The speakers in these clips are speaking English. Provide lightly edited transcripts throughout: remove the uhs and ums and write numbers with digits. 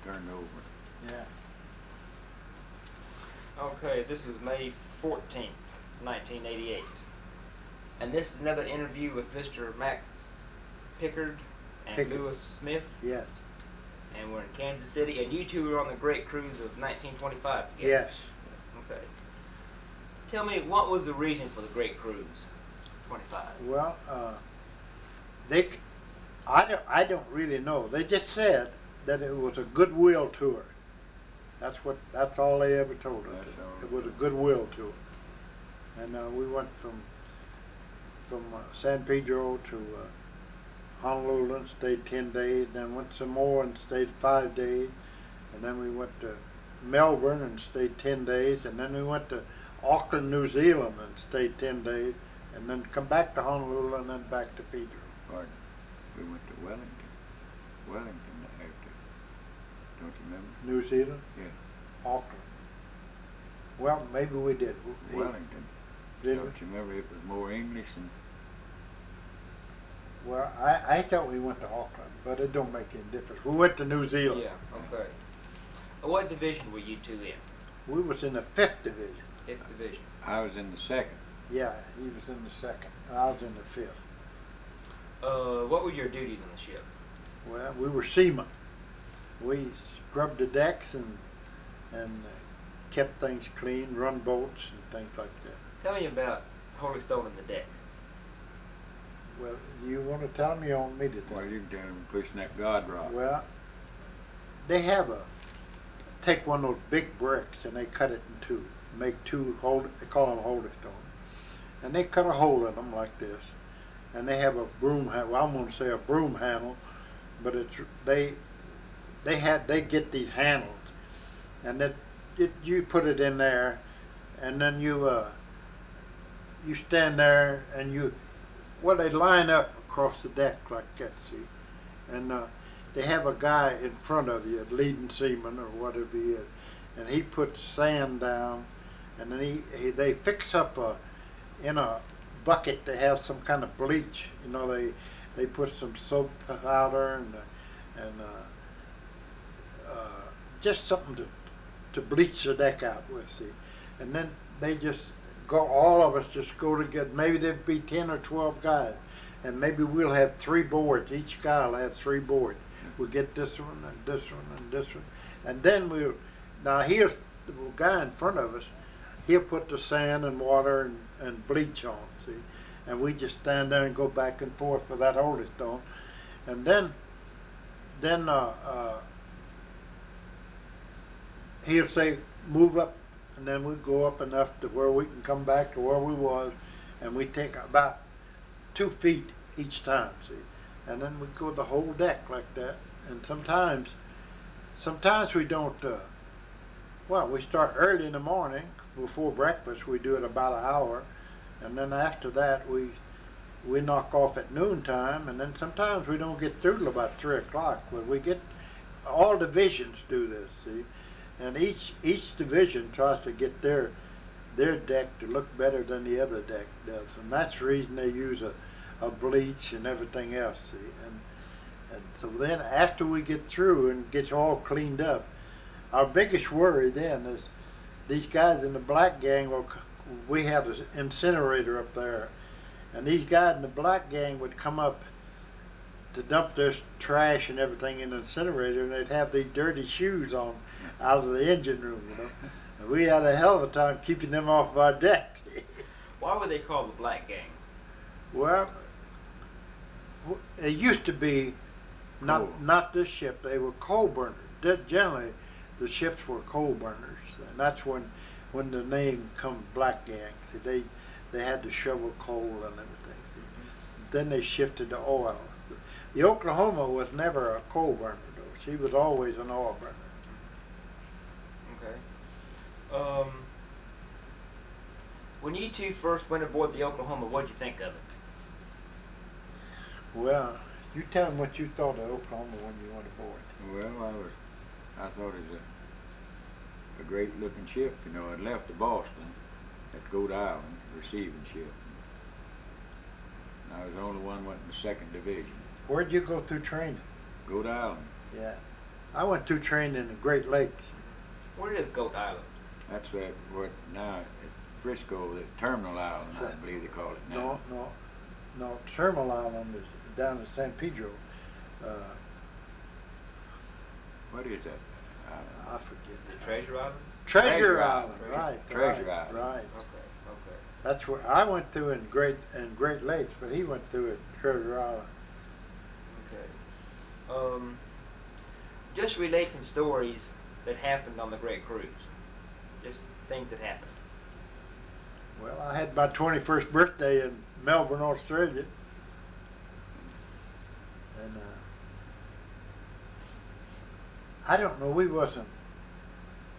turned over. Yeah. Okay, this is May 14th, 1988. And this is another interview with Mr. Max Pickard and Pickard. Lewis Smith. Yes. And we're in Kansas City, and you two were on the Great Cruise of 1925 together. Yes. Okay. Tell me, what was the reason for the Great Cruise 25? Well, I don't really know. They just said that it was a goodwill tour. That's all they ever told us. It was a goodwill tour. And we went from San Pedro to Honolulu and stayed 10 days, then went some more and stayed 5 days, and then we went to Melbourne and stayed 10 days, and then we went to Auckland, New Zealand and stayed 10 days, and then come back to Honolulu and then back to Pedro. Pardon. We went to Wellington. Wellington after. Don't you remember? New Zealand? Yeah. Auckland. Well, maybe we did. Wellington. Did Don't we? you remember it was more English than... Well, I thought we went to Auckland, but it don't make any difference. We went to New Zealand. Yeah, okay. What division were you two in? We was in the 5th division. 5th division. I was in the 2nd. Yeah, he was in the 2nd, and I was in the 5th. What were your duties on the ship? Well, we were seamen. We scrubbed the decks and kept things clean, run boats and things like that. Tell me about Holy Stone in the deck. Well, you want to tell me, you want me to tell Well, you? you can tell them pushing that God rock. Well, they take one of those big bricks and they cut it in two. Make two, they call them Holy Stone. And they cut a hole in them like this. And they have a broom handle, well, I'm going to say a broom handle, but it's, they get these handles. And you put it in there, and then you stand there and well, they line up across the deck like that, see? And they have a guy in front of you, a leading seaman or whatever he is, and he puts sand down, and then they fix up in a bucket. They have some kind of bleach, you know. They put some soap powder and just something to bleach the deck out with, see? And then they just all of us just go together. Maybe there'd be 10 or 12 guys, and maybe we'll have 3 boards. Each guy will have 3 boards. We'll get this one and this one and this one, and then now here's the guy in front of us. He'll put the sand and water and bleach on, see, and we just stand there and go back and forth for that Holy Stone, and then he'll say move up. And then we go up enough to where we can come back to where we was, and we take about 2 feet each time, see. And then we go the whole deck like that. And sometimes we don't. Well, we start early in the morning before breakfast. We do it about an hour, and then after that we knock off at noontime. And then sometimes we don't get through till about 3 o'clock. But we get all divisions do this, see. And each division tries to get their deck to look better than the other deck does, and that's the reason they use a bleach and everything else. See, and so then after we get through and get all cleaned up, our biggest worry then is these guys in the black gang. We had an incinerator up there, and these guys in the black gang would come up to dump their trash and everything in the incinerator, and they'd have these dirty shoes on out of the engine room, you know. And we had a hell of a time keeping them off of our deck. Why were they called the Black Gang? Well, it used to be not this ship. They were coal burners. Generally, the ships were coal burners, and that's when the name comes Black Gang. See, they had to shovel coal and everything. See. Then they shifted to oil. The Oklahoma was never a coal burner, though. She was always an oil burner. Okay. When you two first went aboard the Oklahoma, what did you think of it? Well, you tell them what you thought of Oklahoma when you went aboard. Well, I thought it was a great looking ship. You know, it left to Boston at Goat Island, receiving ship. I was the only one went in the 2nd division. Where'd you go through training? Goat Island. Yeah. I went through training in the Great Lakes. Where is Goat Island? That's what now at Frisco, the Terminal Island, I believe they call it now. No. Terminal Island is down in San Pedro. What is that? I forget. The Treasure Island? Treasure Island, right. Treasure Island. Right. Okay. That's where I went through in Great Lakes, but he went through at Treasure Island. Okay. Just relate some stories that happened on the Great Cruise. Just things that happened. Well, I had my 21st birthday in Melbourne, Australia, and I don't know. We wasn't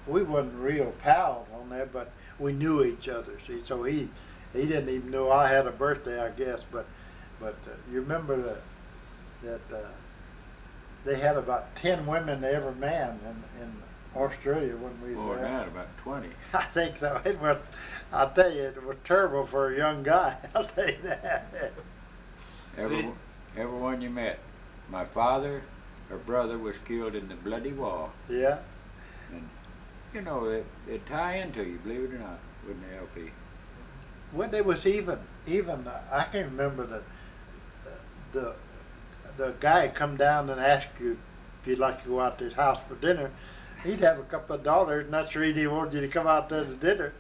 real pals on there, but we knew each other. See, so he didn't even know I had a birthday, I guess. But you remember that they had about 10 women to every man in Australia when we were there. More than that, about 20. I think so. It was. I'll tell you, it was terrible for a young guy. I'll tell you that. Everyone you met. My father, her brother, was killed in the bloody war. Yeah. And you know, they tie into you, believe it or not, wouldn't they, LP? When there was even I can remember that the guy come down and ask you if you'd like to go out to his house for dinner. He'd have a couple of dollars, and that's the reason he wanted you to come out there to dinner.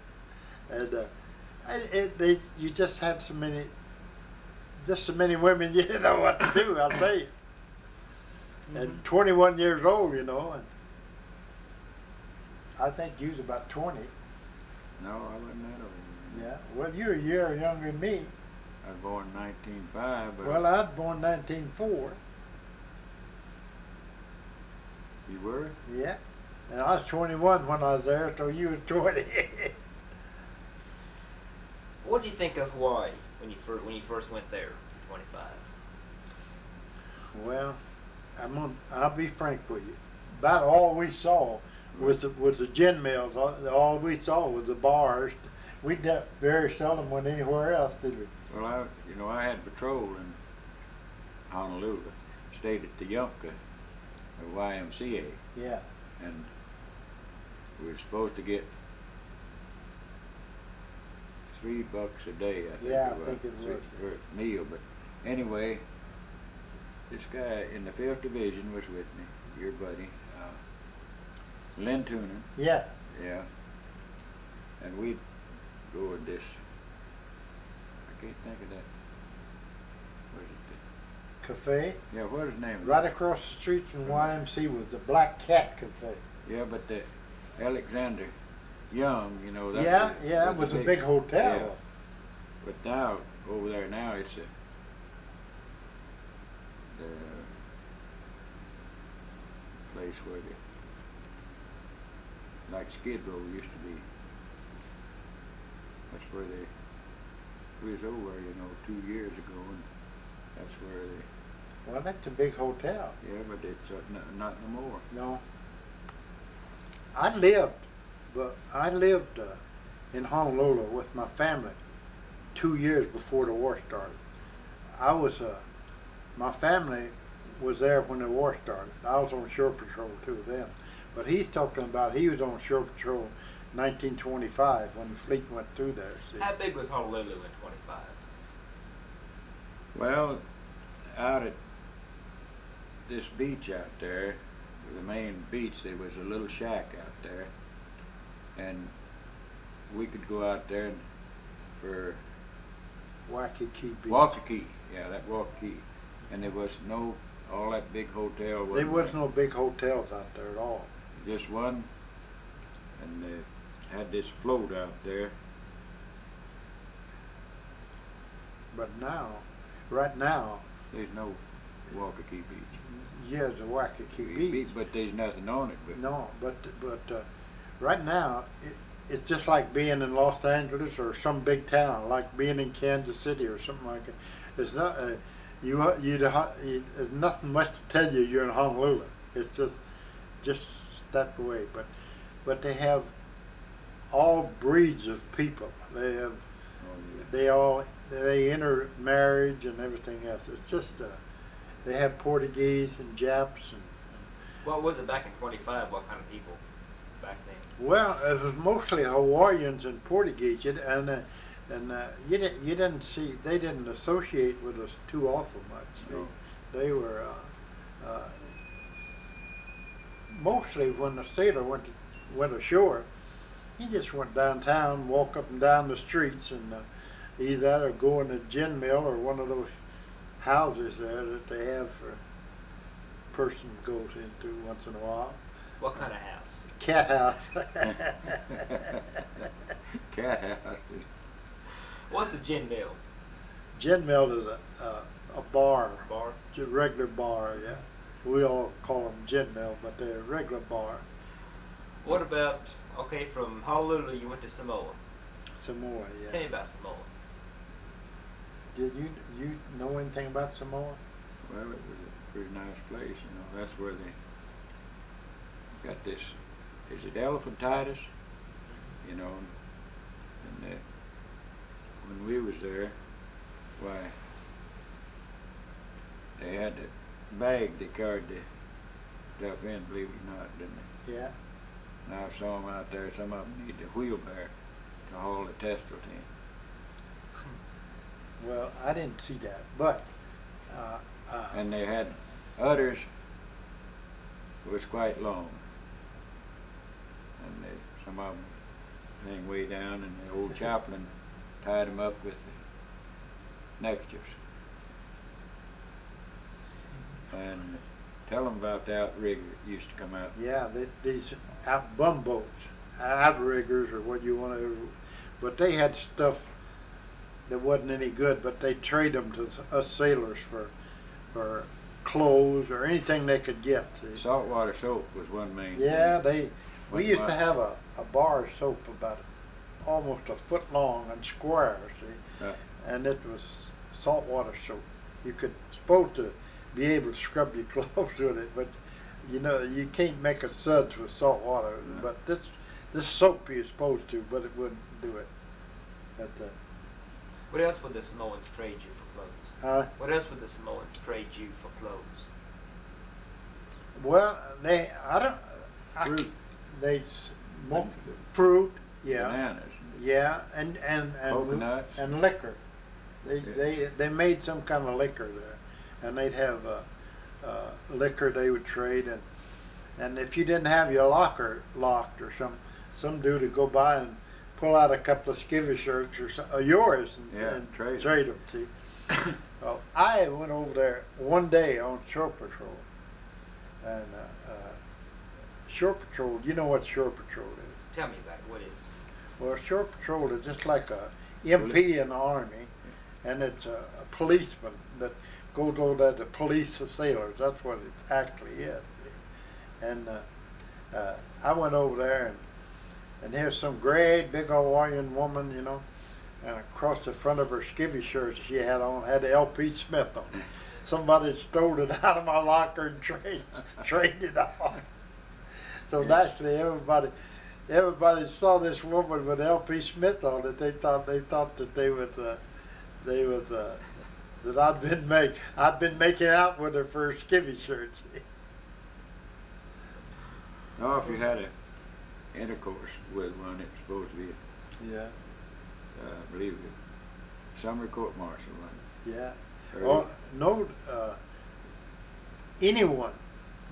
And you just had so many women, you didn't know what to do. I'll tell you. And 21 years old, you know, and I think you was about 20. No, I wasn't that old. Yeah. Well, you're a year younger than me. I was born in 1905. But Well, I was born 1904. You were? Yeah. And I was 21 when I was there, so you were 20. What do you think of Hawaii when you first went there, 25? Well, I'll be frank with you. About all we saw was the gin mills. All we saw was the bars. We very seldom went anywhere else, did we? Well, I had patrol in Honolulu. Stayed at the Yumka, the YMCA. Yeah. And we were supposed to get $3 a day, I think Yeah, it was. I think it was. For a meal, but anyway, this guy in the 5th Division was with me, your buddy, Lynn Tooner. Yeah. Yeah. And we'd go with this, I can't think of that, what is it? Cafe. Yeah, what is his name? Right across the street from YMC was the Black Cat Cafe. Yeah, but the Alexander Young, you know. It was a big hotel. Yeah. But now, over there now, it's the place where like Skid Row used to be. That's where we was over, 2 years ago, and that's where they. Well, that's a big hotel. Yeah, but it's not no more. No. I lived in Honolulu with my family 2 years before the war started. My family was there when the war started. I was on shore patrol too then. But he's talking about he was on shore patrol 1925 when the fleet went through there. See? How big was Honolulu in 25? Well, out at this beach out there, the main beach, there was a little shack out there, and we could go out there for Waikiki Beach. Waikiki, yeah, that Waikiki, and there was no all that big hotel. There was no big hotels out there at all. Just one, and they had this float out there. But now, right now, there's no Waikiki Beach. Yeah, there's a Waikiki Beach. But there's nothing on it. But no, but right now, it's just like being in Los Angeles or some big town, like being in Kansas City or something like that. It's not there's nothing much to tell you. You're in Honolulu. It's just that way. But they have all breeds of people. They have they intermarriage and everything else. It's just they have Portuguese and Japs What was it back in 25? What kind of people back then? Well, it was mostly Hawaiians and Portuguese, you didn't see, they didn't associate with us too awful much. No. They were mostly when the sailor went ashore, he just went downtown, walk up and down the streets, and either that or go in a gin mill or one of those houses there that they have for a person goes into once in a while. What kind of house? Cat house. Cat house. What's a gin mill? Gin mill is a bar. Bar? Just a regular bar, yeah. We all call them gin mill, but they're a regular bar. What about, okay, from Honolulu you went to Samoa. Samoa, yeah. Tell me about Samoa. Did you know anything about Samoa? Well, it was a pretty nice place, you know. That's where they got this, is it elephantitis? You know, and that when we was there, why, they had the bag they carried the stuff in, believe it or not, didn't they? Yeah. And I saw them out there, some of them need the wheelbarrow to haul the testers in. Well, I didn't see that, but And they had others was quite long, and some of them hang way down, and the old chaplain tied them up with the necklaces. And tell them about the outrigger that used to come out. yeah, these bumboats, outriggers or what you want to, but they had stuff that wasn't any good, but they trade them to us sailors for clothes or anything they could get. See? Saltwater soap was one main Yeah, thing. we used to have a bar of soap about almost a foot long and square, see, and it was saltwater soap. You could supposed to be able to scrub your clothes with it, but you know you can't make a suds with salt water. No. But this soap you're supposed to, but it wouldn't do it. But, What else would the Samoans trade you for clothes? What else would the Samoans trade you for clothes? Well, Fruit. Fruit, yeah, Bananas. yeah, and Coconuts. and liquor. Yeah. They made some kind of liquor there, and they'd have liquor they would trade, and if you didn't have your locker locked or some dude would go by and pull out a couple of skivvy shirts or yours and trade them. See, well, I went over there one day on shore patrol, and shore patrol. You know what shore patrol is? Tell me about it. What is? Well, shore patrol is just like a MP in the Army, and it's a policeman that goes over there to police the sailors. That's what it actually is. And I went over there, and here's some great big Hawaiian woman, you know, and across the front of her skivvy shirt she had on had the L.P. Smith on it. Somebody stole it out of my locker and traded it off. So naturally, everybody saw this woman with L.P. Smith on it. They thought that that I'd been making out with her for her skivvy shirts. No, if you had a intercourse with one, it's supposed to be, Yeah. I believe it, summer court martial one. Yeah. Or Well, no, anyone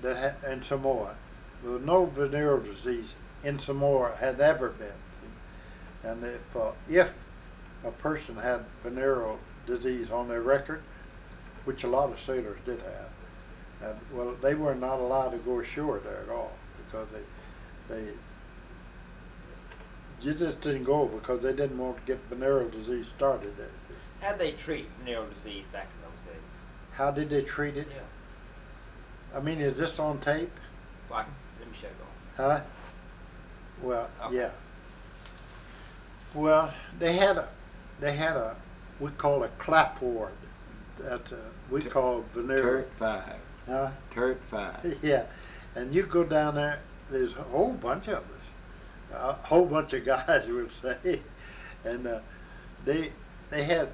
that in Samoa with no venereal disease in Samoa had ever been. See? And if a person had venereal disease on their record, which a lot of sailors did have, and well, they were not allowed to go ashore there at all because you just didn't go because they didn't want to get venereal disease started there. See? How'd they treat venereal disease back in those days? How did they treat it? Yeah. I mean, is this on tape? Well, let me show you. Huh? Well, Okay. yeah. Well, they had a we call a clap ward. That's we call venereal. Turret 5. Huh? Turret 5. Yeah, and you go down there. There's a whole bunch of us, a whole bunch of guys, you would say, and they had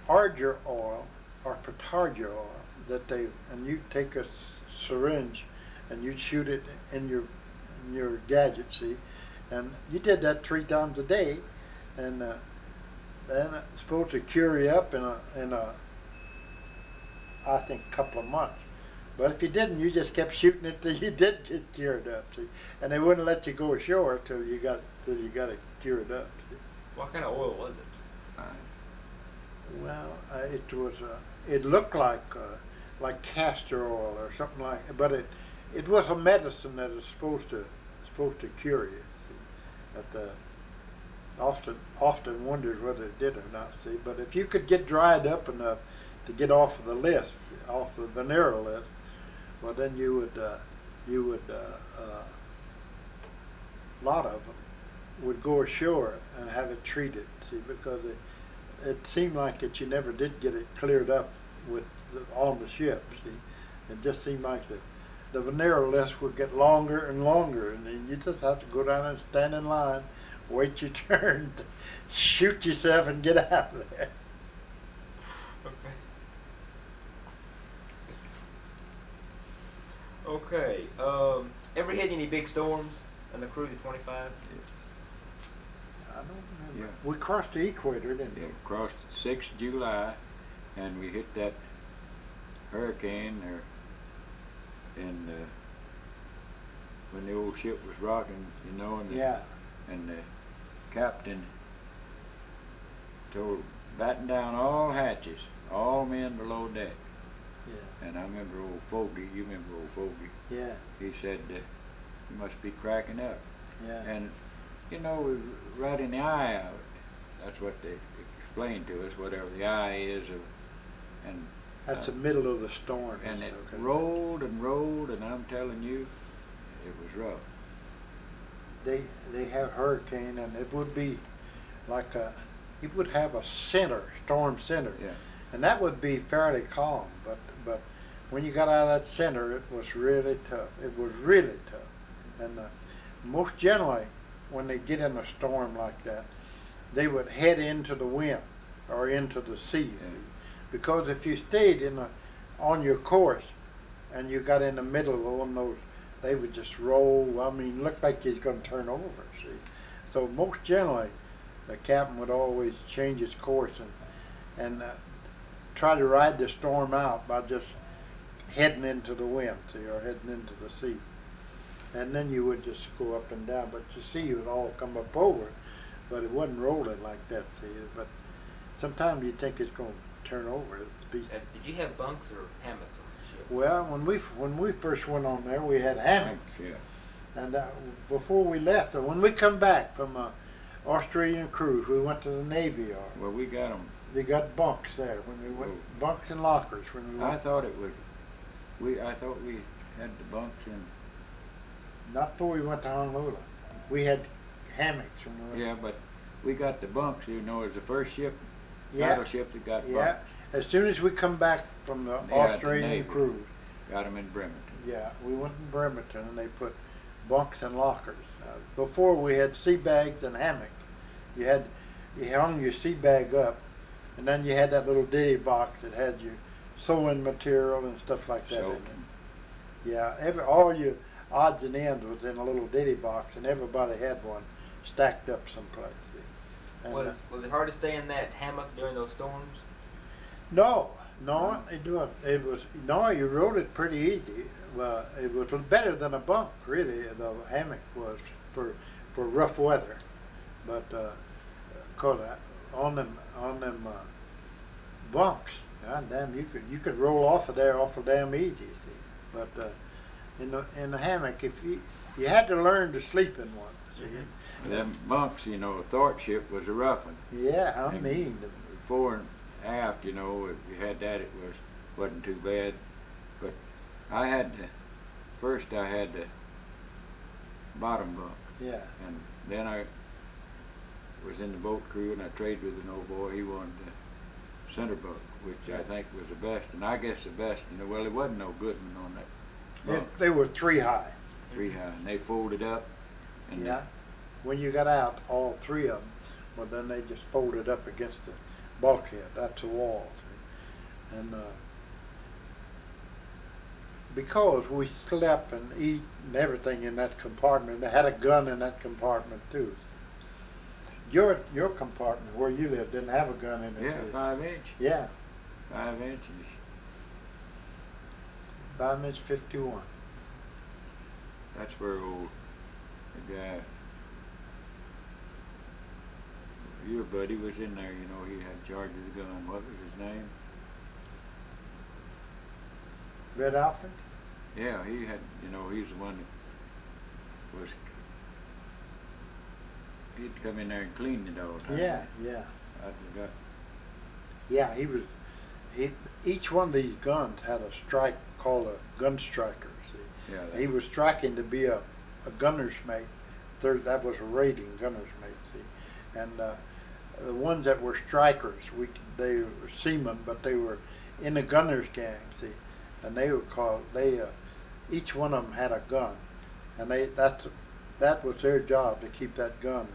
arger oil or potarger oil and you take a syringe and you'd shoot it in your gadget, see, and you did that 3 times a day, and then it's supposed to cure you up in a I think couple of months. But if you didn't, you just kept shooting it till you did get cured up, see, and they wouldn't let you go ashore till you got it cured up. See. What kind of oil was it? Well, it looked like castor oil or something like, but it was a medicine that is supposed to cure you. See, that often wondered whether it did or not. See, but if you could get dried up enough to get off of the list, off the venereal list, well then you would a lot of them would go ashore and have it treated. See, because it seemed like that you never did get it cleared up on the ship. See, it just seemed like the venereal list would get longer and longer, and then you just have to go down and stand in line, wait your turn, to shoot yourself, and get out of there. Okay. Ever hit any big storms on the cruise of 25? I don't remember. Yeah. We crossed the equator, didn't we? Yeah, crossed 6th July, and we hit that hurricane there, and when the old ship was rocking, you know, and the captain told batten down all hatches, all men below deck. Yeah. And I remember old Fogey, you remember old Fogey? Yeah. He said, you must be cracking up. Yeah. And, you know, we were right in the eye of it. That's what they explained to us, whatever the eye is. And that's the middle of the storm. And it rolled and rolled, and I'm telling you, it was rough. They have hurricane, and it would be like it would have a storm center. Yeah. And that would be fairly calm, but when you got out of that center, it was really tough. It was really tough. And most generally, when they get in a storm like that, they would head into the wind or into the sea. Yeah. Because if you stayed on your course and you got in the middle of one of those, they would just roll. I mean, look like he's going to turn over. See, so most generally, the captain would always change his course and try to ride the storm out by just heading into the wind, see, or heading into the sea. And then you would just go up and down, but you see it would all come up over, but it wasn't rolling like that, see. But sometimes you think it's going to turn over. Did you have bunks or hammocks on the ship? Well, when we first went on there, we had hammocks. Yeah. And before we left, when we come back from an Australian cruise, we went to the Navy Yard. Well, we got them. They got bunks there when we went, bunks and lockers when we went. I thought it was. I thought we had the bunks in. Not before we went to Honolulu. We had hammocks when we went. Yeah, but we got the bunks. You know, it was the first ship, yeah. Battleship that got bunks. Yeah. As soon as we come back from the Australian cruise. Got them in Bremerton. Yeah, we went in Bremerton and they put bunks and lockers. Before we had sea bags and hammocks. You hung your sea bag up, and then you had that little ditty box that had your sewing material and stuff like that in it. Yeah, all your odds and ends was in a little ditty box, and everybody had one stacked up someplace. Was it hard to stay in that hammock during those storms? No, it was. No, you rode it pretty easy. Well, it was better than a bunk, really. The hammock was for rough weather, but cause on them bunks, god damn, you could roll off of there awful damn easy. See, but in the hammock, if you had to learn to sleep in one. See, them bunks, you know, Thwartship was a rough one. Yeah, I mean, fore and aft, you know, if you had that, it wasn't too bad. But I had the bottom bunk. Yeah. And then I was in the boat crew, and I traded with an old boy. He wanted the center bunk, which I think was the best, and I guess the best. You know, well, there wasn't no good one on that bunk. They were 3 high. 3 high, and they folded up. And yeah. When you got out, all 3 of them, well, then they just folded up against the bulkhead. That's the wall. See? And because we slept and eat and everything in that compartment. They had a gun in that compartment too. Your compartment where you lived didn't have a gun in it. Yeah, 5-inch. Yeah. 5 inches. 5-inch 51. That's where the guy, your buddy was in there, you know, he had charge of the gun. What was his name? Red Alfred? Yeah, he had, you know, he's the one that was, he'd come in there and clean it all the time. Yeah, yeah. I forgot. Yeah, each one of these guns had a strike called a gun striker, see. Yeah, He was striking to be a gunner's mate. That was a rating gunner's mate, see. And the ones that were strikers, they were seamen, but they were in the gunner's gang, see. And they were called, each one of them had a gun. And that was their job, to keep that gun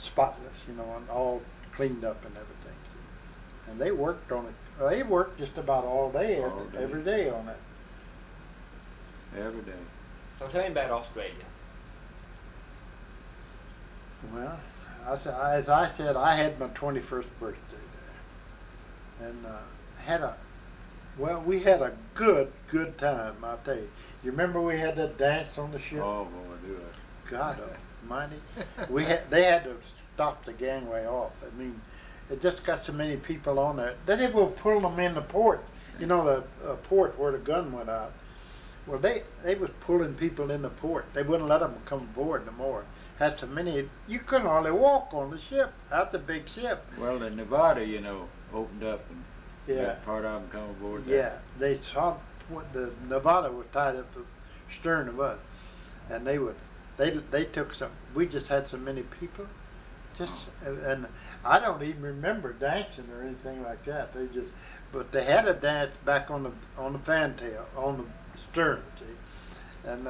spotless, you know, and all cleaned up and everything. See. And they worked on it. They worked just about all day, every day on it. Every day. So tell me about Australia. Well, as I said, I had my 21st birthday there, and we had a good time. I'll tell you. You remember we had that dance on the ship? Oh boy, do it. God almighty. They had to stop the gangway off. I mean, it just got so many people on there. Then they were pulling them in the port. You know, the port where the gun went out. Well, they was pulling people in the port. They wouldn't let them come aboard no more. Had so many, you couldn't hardly walk on the ship. That's a big ship. Well, the Nevada, you know, opened up and Yeah. that part of them come aboard. Yeah, they saw the Nevada was tied up the stern of us, and they took some. We just had so many people, and I don't even remember dancing or anything like that. But they had a dance back on the fantail on the stern, see, and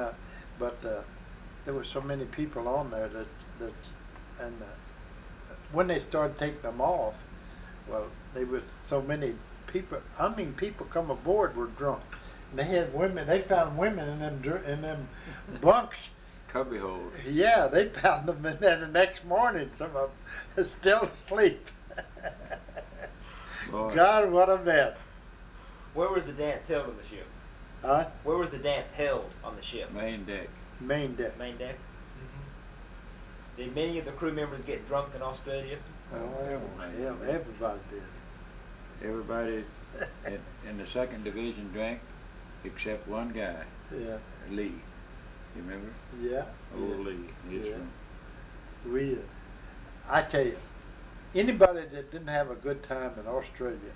there were so many people on there and when they started taking them off, well, there was so many people. I mean, people come aboard were drunk. And they had women. They found women in them bunks. Cubby holes. Yeah, they found them, and then the next morning, some of them still asleep. Boy. God, what a mess! Where was the dance held on the ship? Huh? Where was the dance held on the ship? Main deck. Main deck. Main deck. Did many of the crew members get drunk in Australia? Oh, yeah, everybody did. Everybody in the second division drank, except one guy. Yeah. Lee. You remember? Yeah. Old Lee. Yeah. I tell you, anybody that didn't have a good time in Australia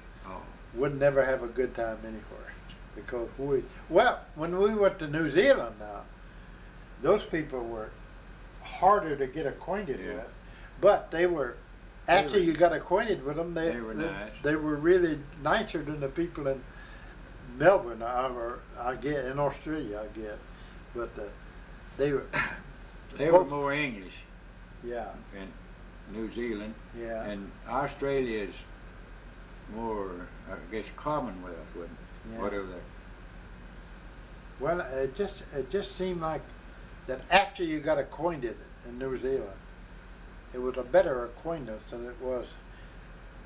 would never have a good time anywhere. Because when we went to New Zealand now, those people were harder to get acquainted with, but after you got acquainted with them, they were nice. They were really nicer than the people in Melbourne, I guess, in Australia, I guess. But they were more English. Yeah. In New Zealand. Yeah. And Australia is more, I guess, Commonwealth, whatever that. Well, it just seemed like that after you got acquainted in New Zealand, it was a better acquaintance than it was,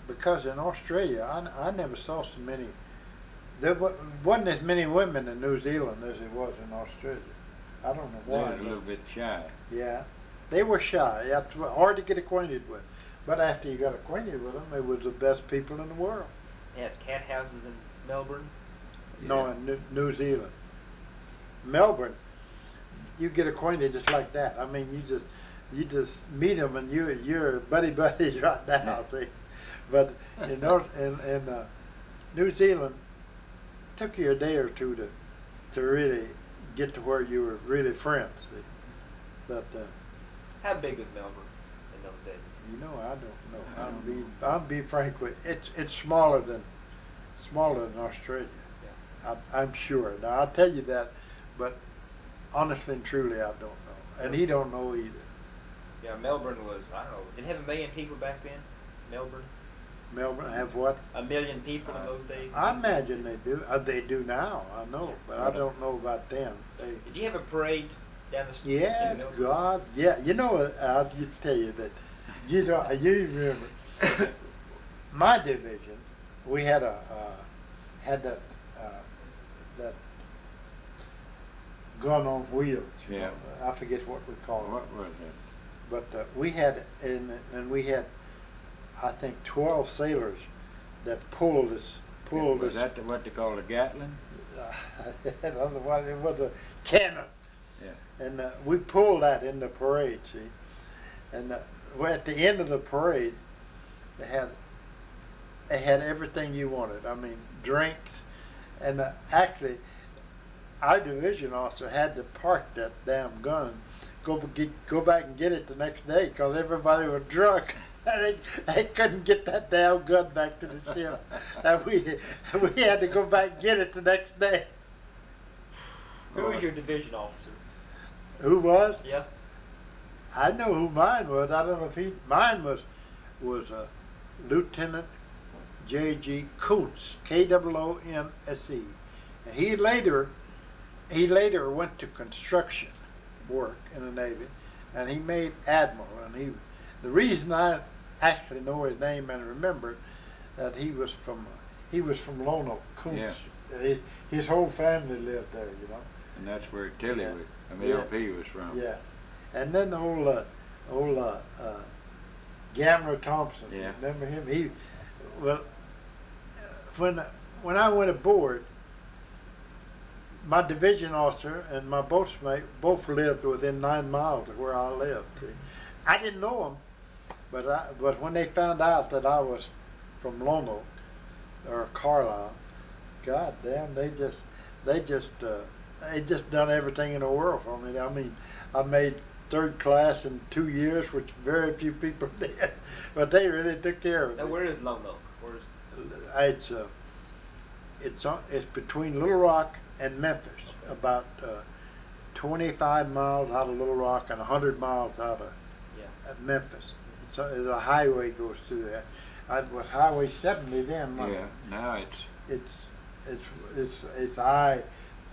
because in Australia I never saw so many. There wasn't as many women in New Zealand as it was in Australia. I don't know why. They were a little bit shy. Yeah, they were shy. That's hard to get acquainted with. But after you got acquainted with them, they was the best people in the world. They have cat houses in Melbourne? No, in New Zealand. Melbourne, you get acquainted just like that. I mean, you just meet them and you're buddies right now. See, but in New Zealand, it took you a day or two to really get to where you were really friends. See? But how big was Melbourne in those days? You know, I don't know. I'll be frank with you. It's smaller than Australia. Yeah. I'm sure. Now I'll tell you that, but honestly and truly, I don't know, and he don't know either. Yeah, Melbourne was, I don't know, did it have 1 million people back then? Melbourne? Melbourne have what? 1 million people in those days? I imagine they do. They do now, I know, but I don't know about them. Did you have a parade down the street? Yeah, God, yeah. You know, I'll just tell you that, you remember, my division, we had that gun on wheels. Yeah. I forget what we call it. What was it? But we had, and we had, I think, 12 sailors that pulled us. Was that what they call a Gatling? Otherwise, it was a cannon. Yeah. And we pulled that in the parade, see. And at the end of the parade, they had everything you wanted. I mean, drinks, and actually, our division officer had to park that damn gun, go back and get it the next day, because everybody was drunk. They couldn't get that damn gun back to the ship. And we had to go back and get it the next day. Who was your division officer? Who was? Yeah. I know who mine was. I don't know if mine was Lieutenant J.G. Koontz, K-O-O-N-S-E. And he later went to construction work in the Navy, and he made admiral. And the reason I actually know his name and remember that he was from Lono, Koontz. Yeah. His whole family lived there, you know. And that's where Tilly Yeah. LP was from. Yeah. And then the old Gamler Thompson. Yeah. Remember him? When I went aboard, my division officer and my boatsmate both lived within 9 miles of where I lived. See? I didn't know them, but when they found out that I was from Lono or Carlisle, God damn, they just done everything in the world for me. I mean, I made 3rd class in 2 years, which very few people did, but they really took care of me. Now, where is Lono? It's between Little Rock and Memphis, about 25 miles out of Little Rock and 100 miles out of Memphis. So a highway goes through there. It was Highway 70 then. Yeah. Now it's I-4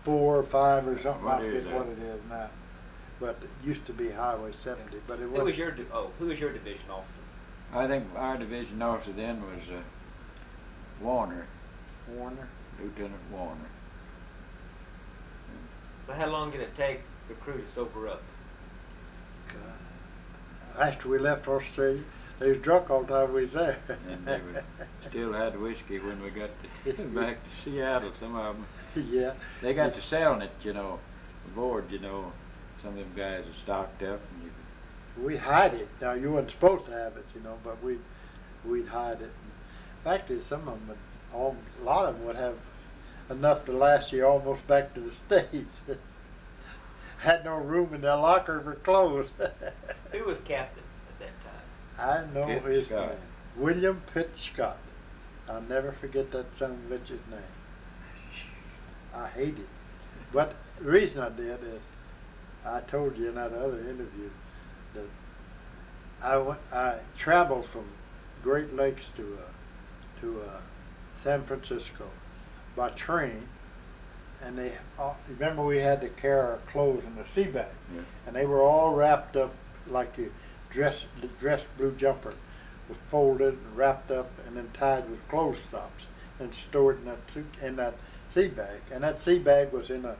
or 5 or something. I forget what it is now. But it used to be Highway 70. But it was. Who was your division officer? I think our division officer then was Warner. Lieutenant Warner. So how long did it take the crew to sober up? After we left Australia, they was drunk all the time we was there. And they still had whiskey when we got back to Seattle, some of them. Yeah. They got to selling it, you know, aboard, you know. Some of them guys are stocked up. And we hide it. Now, you weren't supposed to have it, you know, but we'd hide it. In fact, some of them, a lot of them would have enough to last you almost back to the States. Had no room in their locker for clothes. Who was captain at that time? I know his name. William Pitt Scott. I'll never forget that son of a bitch's name. I hate it. But the reason I did is, I told you in that other interview that I traveled from Great Lakes to San Francisco by train, and remember we had to carry our clothes in the sea bag, and they were all wrapped up like the dress blue jumper was folded and wrapped up and then tied with clothes stops and stored in that sea bag, and that sea bag was in a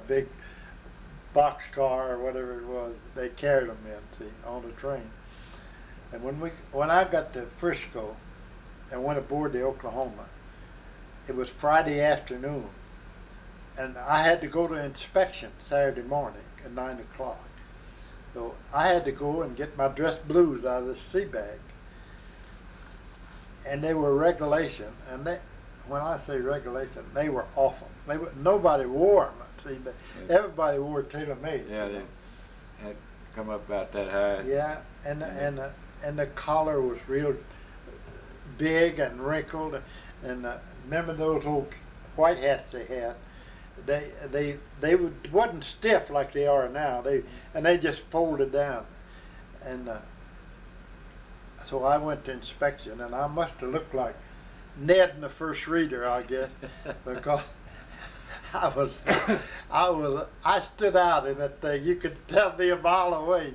big box car or whatever it was they carried them in, see, on the train. And when I got to Frisco and went aboard the Oklahoma, it was Friday afternoon, and I had to go to inspection Saturday morning at 9 o'clock. So I had to go and get my dress blues out of the sea bag, and they were regulation. And when I say regulation, they were awful. Nobody wore them. See, but everybody wore tailor-made. Yeah, they had come up about that high. Yeah, and the collar was real big and wrinkled, and remember those old white hats they had? They wasn't stiff like they are now. They just folded down, and so I went to inspection, and I must have looked like Ned in the first reader, I guess, because I stood out in that thing. You could tell me a mile away.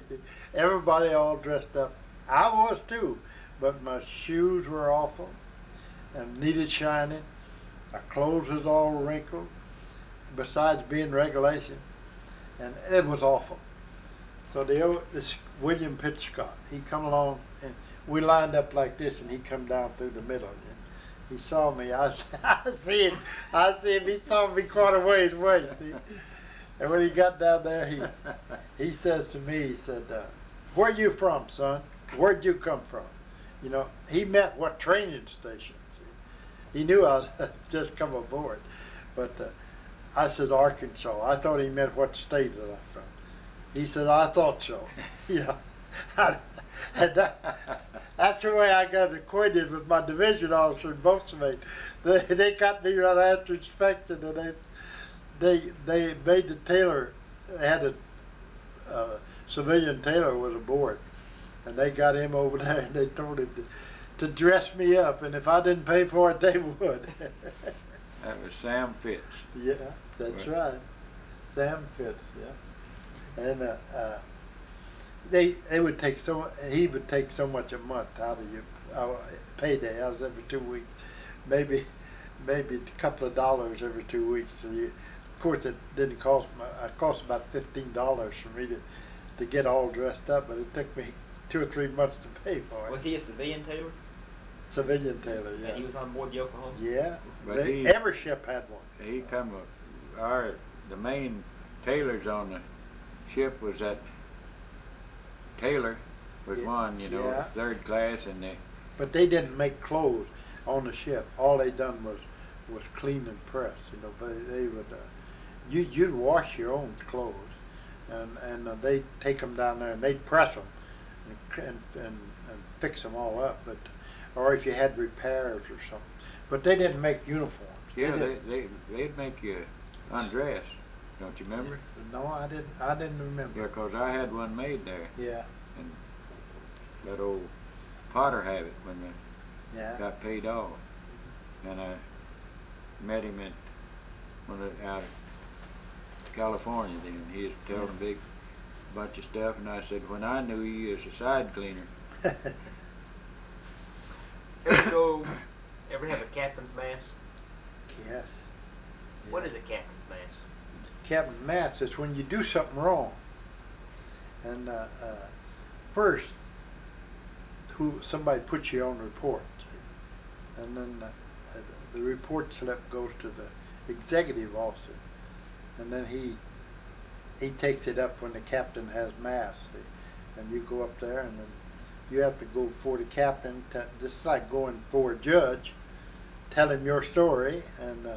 Everybody all dressed up. I was too, but my shoes were awful and needed shining. My clothes was all wrinkled, besides being regulation, and it was awful. So this William Pitchcott, he come along, and we lined up like this, and he come down through the middle. And he saw me. I see him. He saw me quite a ways away. See? And when he got down there, he says to me, he said, "Where you from, son? Where'd you come from?" You know, he meant what training station. See? He knew I was just come aboard, but I said Arkansas. I thought he meant what state that I'm from. He said, "I thought so." You know, and that's the way I got acquainted with my division officer and boatswain. They got me right after inspection, and they made the tailor. They had a civilian tailor was aboard, and they got him over there, and they told him to dress me up, and if I didn't pay for it, they would. That was Sam Fitz. Yeah, that's right. Sam Fitz, yeah. And he would take so much a month out of your payday. I was every 2 weeks, maybe a couple of dollars every 2 weeks. So of course, it didn't cost it cost about $15 for me to get all dressed up, but it took me 2 or 3 months to pay for it. Was he a civilian tailor? Civilian tailor, yeah. And he was on board the Oklahoma? Yeah, But every ship had one. He come the main tailors on the ship was that Taylor was one, you know, yeah. 3rd class, and But they didn't make clothes on the ship. All they done was clean and press. You know, they would you'd wash your own clothes, and they'd take them down there and they'd press them and fix them all up. But or if you had repairs or something. But they didn't make uniforms. yeah, they'd make you undress. Don't you remember? No, I didn't remember. Yeah, 'cause I had one made there. Yeah. And that old Potter had it when they got paid off. And I met him out of California then. He was telling a big bunch of stuff, and I said, when I knew you as a side cleaner. Ever have a captain's mass? Yes. What is a captain's mass? Captain's mass is when you do something wrong. And first, somebody puts you on report, and then the report slip goes to the executive officer, and then he takes it up when the captain has mass, and you go up there, and then you have to go before the captain, just like going before a judge, tell him your story, and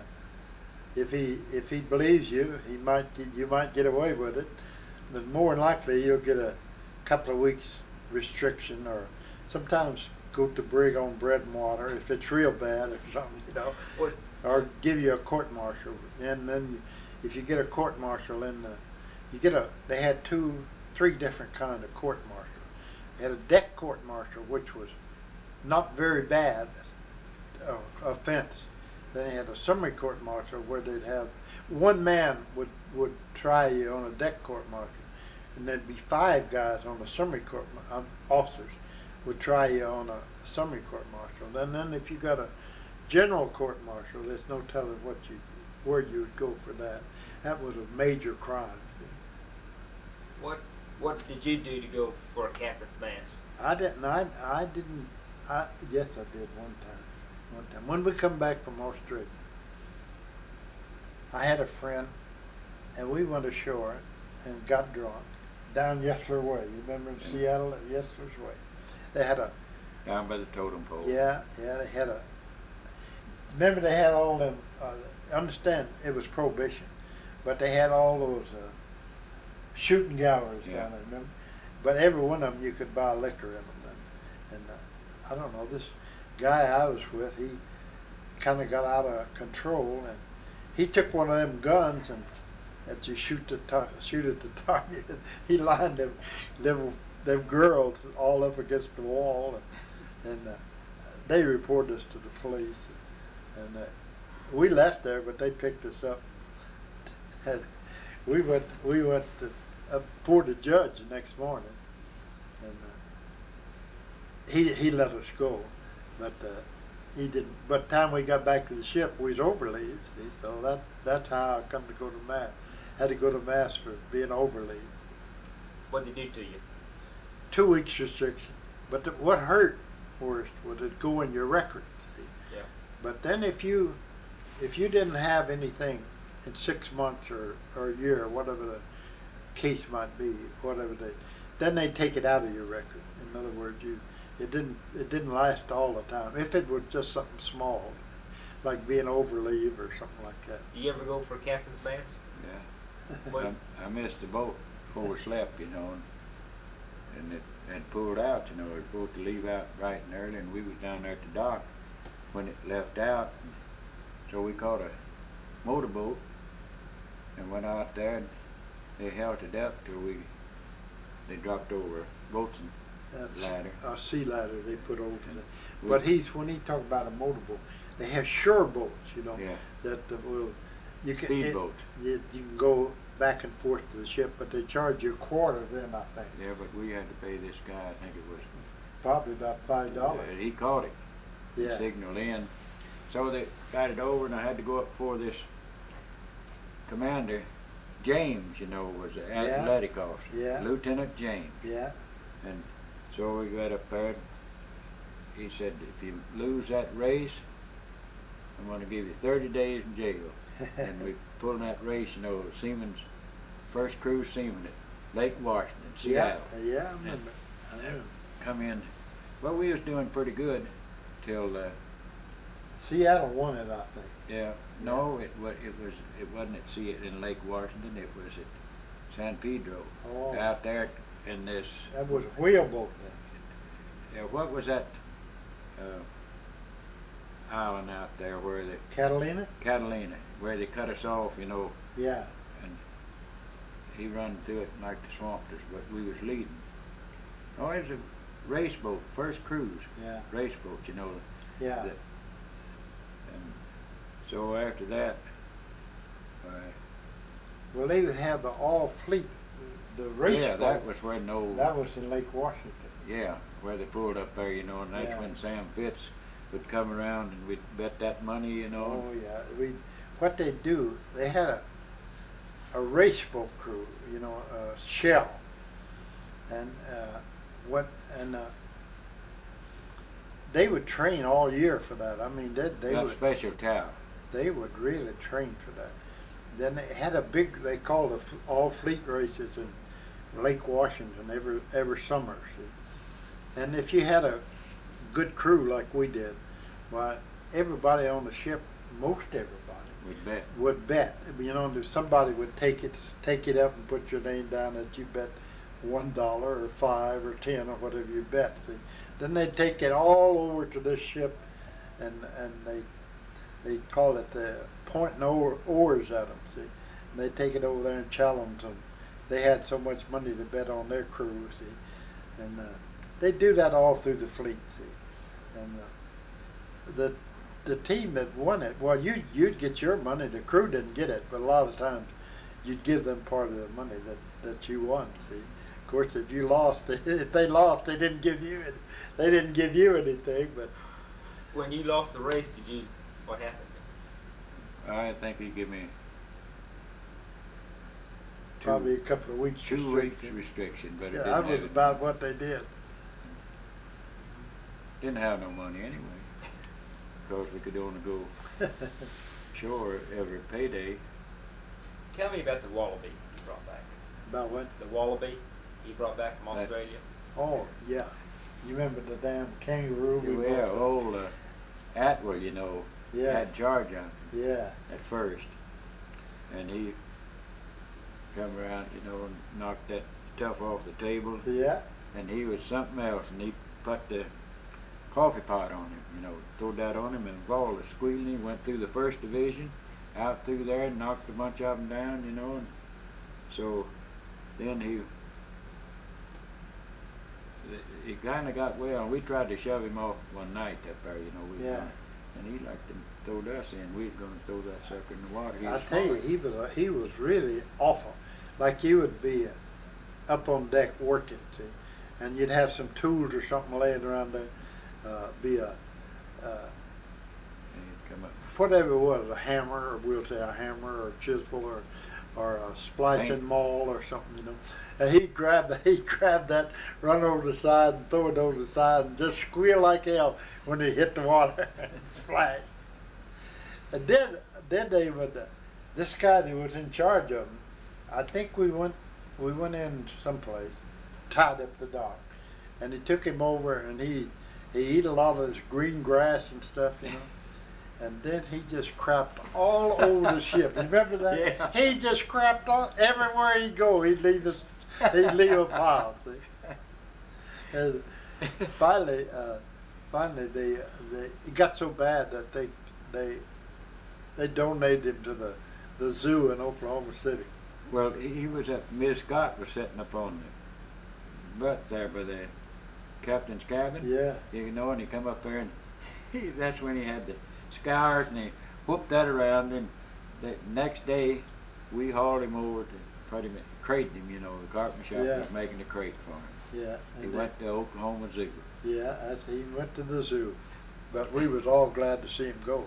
if he believes you, you might get away with it, but more than likely you'll get a couple of weeks restriction, or sometimes go to brig on bread and water if it's real bad or something, you know, or give you a court martial. And then if you get a court martial, then they had 3 different kind of court martial. They had a deck court martial, which was not very bad offense. Then they had a summary court martial where they'd have one man would try you on a deck court martial, and there'd be 5 guys on the summary court officers would try you on a summary court martial. And then if you got a general court martial, there's no telling where you would go for that. That was a major crime. What did you do to go for a captain's mass? I didn't. Yes, I did one time. When we come back from Australia, I had a friend, and we went ashore and got drunk down Yesler Way. You remember in Seattle at Yesler's Way? They had a Down by the totem pole. Yeah, they had remember they had all them. Understand it was prohibition, but they had all those shooting galleries down there. Remember? But every one of them you could buy liquor in them, and I don't know, this guy I was with, he kind of got out of control, and he took one of them guns and that you shoot at the target. He lined them girls all up against the wall, and they reported us to the police, and we left there, but they picked us up. And we went to, up before the judge the next morning, and he let us go, but he didn't. By the time we got back to the ship, we was overleaved. See, so that's how I come to go to mass. Had to go to mass for being overleaved. What did they do to you? 2 weeks restriction. But what hurt worst was it go in your record. See? Yeah. But then if you didn't have anything in 6 months or a year, or whatever the case might be, then they take it out of your record. In other words, it didn't last all the time. If it was just something small, like being overleave or something like that. Do you ever go for captain's mass? Yeah. I missed the boat before we slept, you know, and it had pulled out, you know. It was supposed to leave out bright and early, and we was down there at the dock when it left out. So we caught a motorboat and went out there, and they held it up till they dropped over a boatswain ladder. A sea ladder they put over there. But when he talked about a motorboat, they have shore boats, you know, yeah, that will you can speedboat. You can go back and forth to the ship, but they charge you a quarter then, I think. Yeah, but we had to pay this guy, I think it was Probably about $5. he caught it. Yeah. Signaled in. So they got it over, and I had to go up before this commander, James, you know, was an athletic officer. Yeah. Lieutenant James. Yeah. And so we got up there. He said, if you lose that race, I'm going to give you 30 days in jail. And we pulled that race, you know, Seaman's first cruise seaman at Lake Washington, Seattle. Yeah, I remember. Come in. Well, we was doing pretty good till Seattle won it, I think. yeah. No, it wasn't at in Lake Washington. It was at San Pedro. Oh. Out there in this. That was a wheelboat then. Yeah, what was that island out there where the Catalina, where they cut us off, you know. Yeah. And he run through it like the swampers, but we was leading. Oh, it was a race boat, first cruise. Yeah. Race boat, you know. Yeah. And so after that, well, they would have the all fleet, the race yeah, boat. that was where That was in Lake Washington. Yeah, where they pulled up there, you know, and that's when Sam Fitz would come around and we'd bet that money, you know. Oh yeah, what they do, they had a race boat crew, you know, Shell, and they would train all year for that. I mean, they got would special cow. They would really train for that. Then they had a big, they called it all fleet races in Lake Washington every summer. See? And if you had a good crew like we did, why, everybody on the ship, most everybody would bet. You know, somebody would take it up and put your name down that you bet $1 or $5 or $10 or whatever you bet. See, then they'd take it all over to this ship, and they call it pointing oars at them. See, and they take it over there and challenge them. They had so much money to bet on their crew. See, and they do that all through the fleet. See, and the team that won it, well, you'd get your money. The crew didn't get it, but a lot of times you'd give them part of the money that you won. See, of course, if you lost, if they lost, they didn't give you anything. But when you lost the race, what happened? I think he gave me probably a couple of weeks. 2 weeks restriction, but yeah, that was about what they did. Didn't have no money anyway, because we could only go shore every payday. Tell me about the wallaby you brought back. About what? The wallaby you brought back from Australia. Oh yeah, you remember the damn kangaroo? Yeah, old Atwell, you know, had charge of him. Yeah. At first, and he come around, you know, and knocked that stuff off the table. Yeah. And he was something else, and he put the coffee pot on him, you know, threw that on him, and all the squealing. He went through the first division, out through there, and knocked a bunch of them down, you know. And so then he kind of got well, and we tried to shove him off one night up there, you know. Yeah. And he like to throw us in. We was going to throw that sucker in the water. I tell you, he was really awful. Like you would be up on deck working, see, and you'd have some tools or something laying around there, be a And he'd come up. whatever it was, a hammer, or we'll say a hammer, or a chisel, or a splicing maul or something, you know. And he'd grab that, run over the side and throw it over the side and just squeal like hell when he hit the water and splash. And then they would, this guy that was in charge of them, I think we went in someplace, tied up the dock, and he took him over and he eat a lot of this green grass and stuff, you know. And then he just crapped all over the ship. Remember that? Yeah. He just crapped all everywhere he'd go. He'd leave a pile. See? And finally, it got so bad that they donated him to the zoo in Oklahoma City. Well, he was at Miss Scott was sitting up on the butt there by the captain's cabin. Yeah. You know, and he come up there and that's when he had the scours, and he whooped that around, and the next day we hauled him over to put him, crated him, you know, the carpenter shop Yeah. was making a crate for him. Yeah. He went to Oklahoma Zoo. Yeah, he went to the zoo, but we was all glad to see him go.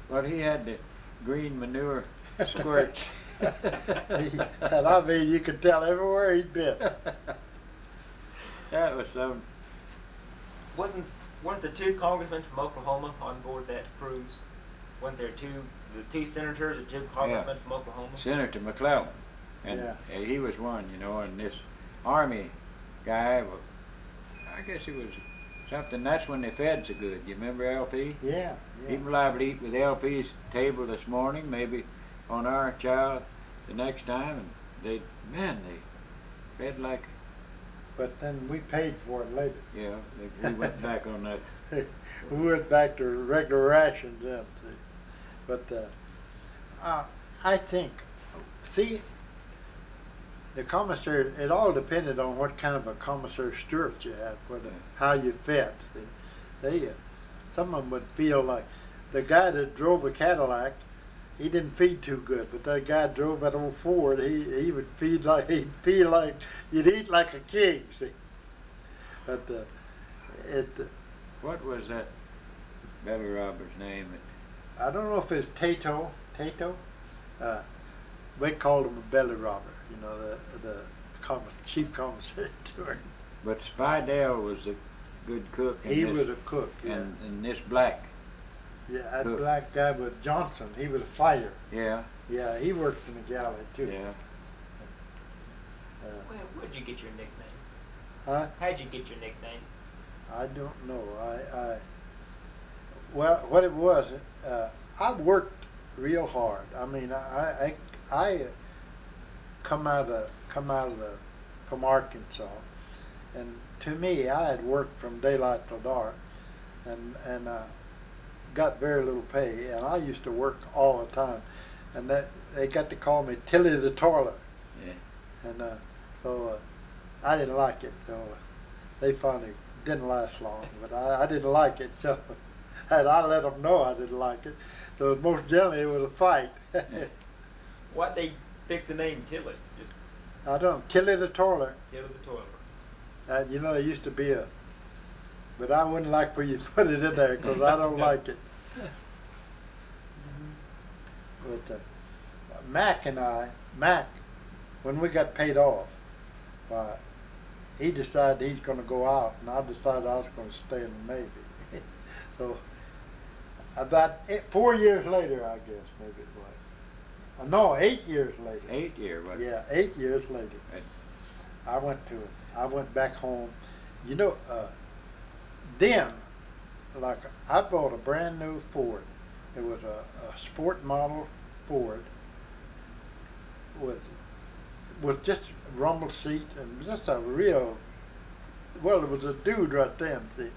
Well, he had the green manure squirts. And I mean, you could tell everywhere he'd been. That was some. Weren't the two congressmen from Oklahoma on board that cruise? Weren't there the two senators or two congressmen from Oklahoma? Senator McClellan, and he was one, you know, and this Army guy, well, I guess he was something. That's when they fed so good. You remember LP? Yeah. He was liable to eat with LP's table this morning, maybe on our child the next time, and they fed like. But then we paid for it later. Yeah, we went back on that. We went back to regular rations then, see. But I think, see, the commissary, it all depended on what kind of a commissary steward you had, how you fed. See. Some of them would feel like, the guy that drove a Cadillac, he didn't feed too good, but that guy drove that old Ford, he would feed like, he'd feel like, you'd eat like a king, see. But what was that belly robber's name? I don't know if it's Tato, we called him a belly robber, you know, the chief commissary steward. But Spidell was a good cook. He was a cook, yeah. And this black. Yeah, that cook. black guy was Johnson. He was a fighter. Yeah. Yeah, he worked in the galley too. Yeah. Well, where'd you get your nickname? Huh? How'd you get your nickname? I don't know. Well, what it was, I worked real hard. I mean, I come out from Arkansas, and to me, I had worked from daylight till dark, and got very little pay, and I used to work all the time, and that they got to call me Tilly the Toiler. Yeah. And so I didn't like it, so they finally didn't last long, but I didn't like it, so and I let them know I didn't like it, so most generally it was a fight. Why'd they pick the name Tilly? Just I don't know, Tilly the Toiler. Tilly the Toiler. You know, there used to be but I wouldn't like for you to put it in there because I don't like it. But Mac, when we got paid off, he decided he's going to go out, and I decided I was going to stay in the Navy. So about 4 years later, I guess, maybe it was. No, 8 years later. 8 years, wasn't it? Yeah, 8 years later. Right. I went back home. You know, then, like, I bought a brand new Ford. It was a sport model Ford with just rumble seat and just a real, well, it was a dude right then, see.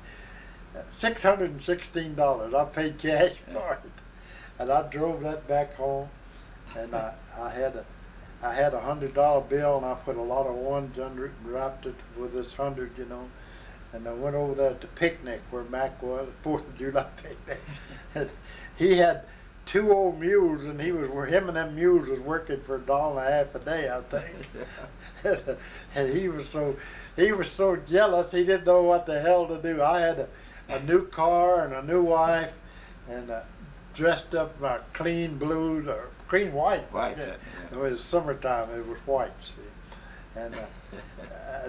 $616. I paid cash for it. And I drove that back home, and I had a $100 bill, and I put a lot of ones under it and wrapped it with this 100, you know. and I went over there at the picnic where Mac was, 4th of July picnic. And he had 2 old mules, and him and them mules was working for $1.50 a day, I think. And he was so jealous, he didn't know what the hell to do. I had a new car and a new wife, and dressed up my clean blues or clean white. White. Yeah. Yeah. It was summertime. It was white. See, and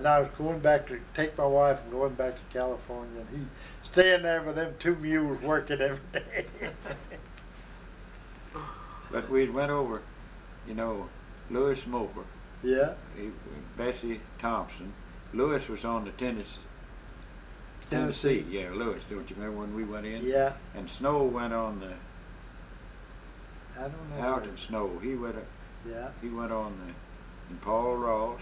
I was going back to take my wife and going back to California, and he staying there with them 2 mules working every day. But we went over, Lewis Mober. Yeah. Bessie Thompson. Lewis was on the Tennessee. Yeah, Lewis. Don't you remember when we went in? Yeah. And Snow went on the. I don't know. Howard Snow. He went. Yeah. He went on the. And Paul Ross.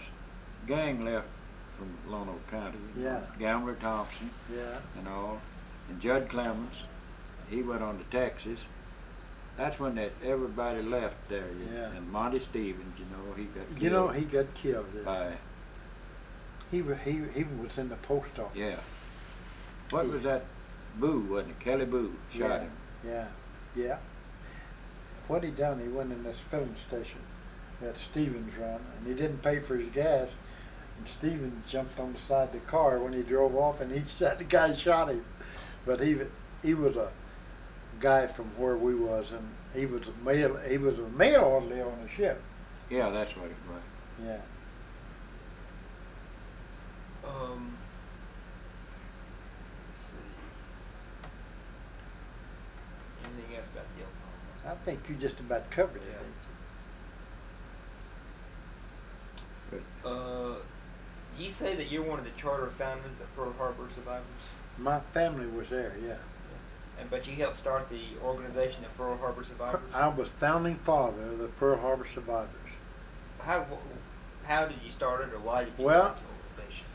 Gang left from Lonoke County. Yeah. Gambler Thompson. Yeah. And all. And Judd Clemens. He went on to Texas. That's when everybody left there. Yeah. And Monty Stevens, he got killed. He got killed. Yeah. By. He was in the post office. Yeah. What was that? Boo, wasn't it? Kelly Boo shot him. Yeah. Yeah. What he done? He went in this filling station that Stevens run, and he didn't pay for his gas. And Stevens jumped on the side of the car when he drove off, and the guy shot him. But he was a guy from where we was, and he was a mail orderly on the ship. Yeah, that's what it was. Yeah. Let's see. Anything else about the Oklahoma? I think you just about covered it. Do you say that you're one of the charter founders of Pearl Harbor survivors? My family was there, yeah. But you helped start the organization of Pearl Harbor survivors? I was founding father of the Pearl Harbor survivors. How did you start it, or why did you start the organization?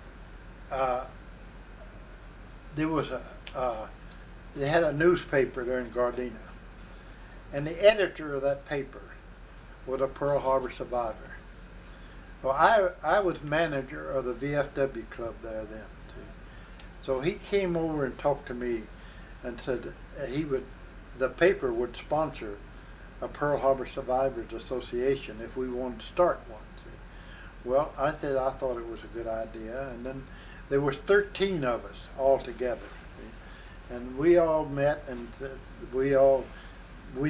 There was they had a newspaper there in Gardena, and the editor of that paper was a Pearl Harbor survivor. Well, I was manager of the VFW club there then, too. So he came over and talked to me and said the paper would sponsor a Pearl Harbor Survivors Association if we wanted to start one. See. Well, I said I thought it was a good idea, and then there was 13 of us all together, see. And we all met, and we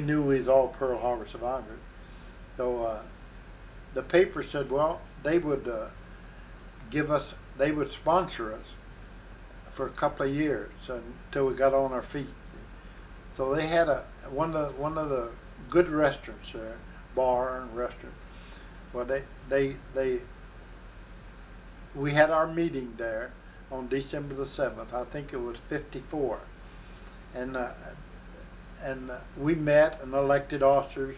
knew we was all Pearl Harbor survivors. So the paper said, well, they would sponsor us for a couple of years until we got on our feet. So they had one of the good restaurants there, bar and restaurant. Well, we had our meeting there on December the 7th. I think it was 54, and we met and elected officers,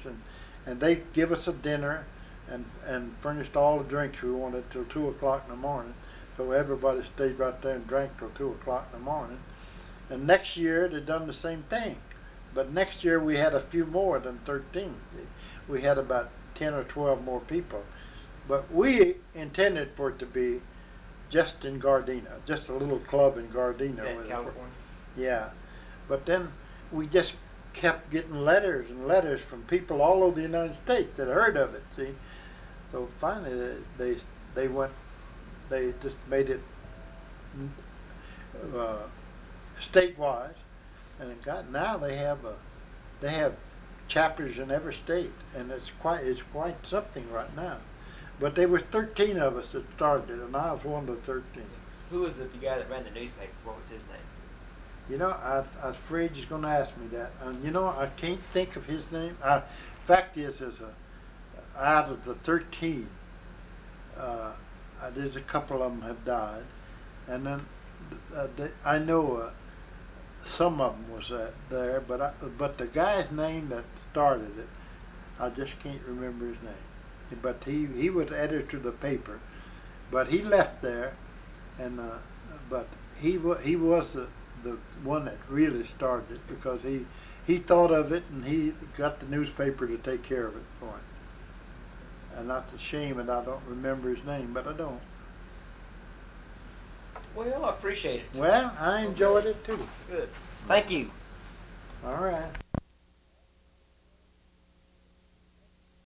and they give us a dinner and furnished all the drinks we wanted till 2 o'clock in the morning. So everybody stayed right there and drank till 2 o'clock in the morning. And next year they done the same thing, but next year we had a few more than 13. We had about 10 or 12 more people, but we intended for it to be just in Gardena, just a little club in Gardena. In California? Yeah, but then we just kept getting letters and letters from people all over the United States that heard of it, see. So finally they just made it statewide, and now they have chapters in every state, and it's quite something right now. But there were 13 of us that started it, and I was one of the 13. Who was the guy that ran the newspaper? What was his name? I was afraid you're going to ask me that. I can't think of his name. Fact is, out of the 13, there's a couple of them have died, and then I know some of them was there, but the guy's name that started it, I just can't remember his name. But he was editor of the paper, but he left there, and but he was the one that really started it, because he thought of it, and he got the newspaper to take care of it for him. And that's a shame that I don't remember his name, but I don't. Well, I appreciate it. Well, I enjoyed it too. Good. Thank you. All right.